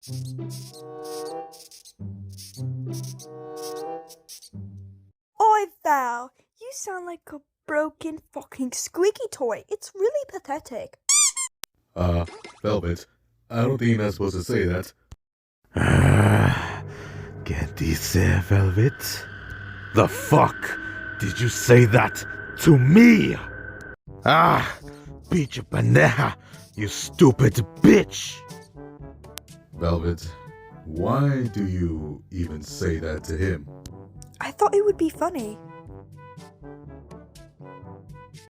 Oi, Val, you sound like a broken fucking squeaky toy. It's really pathetic. Velvet, I don't think you're not supposed to say that. Can't you say, Velvet? The fuck did you say that to me? Pinche pendeja, you stupid bitch! Velvet, why do you even say that to him? I thought it would be funny.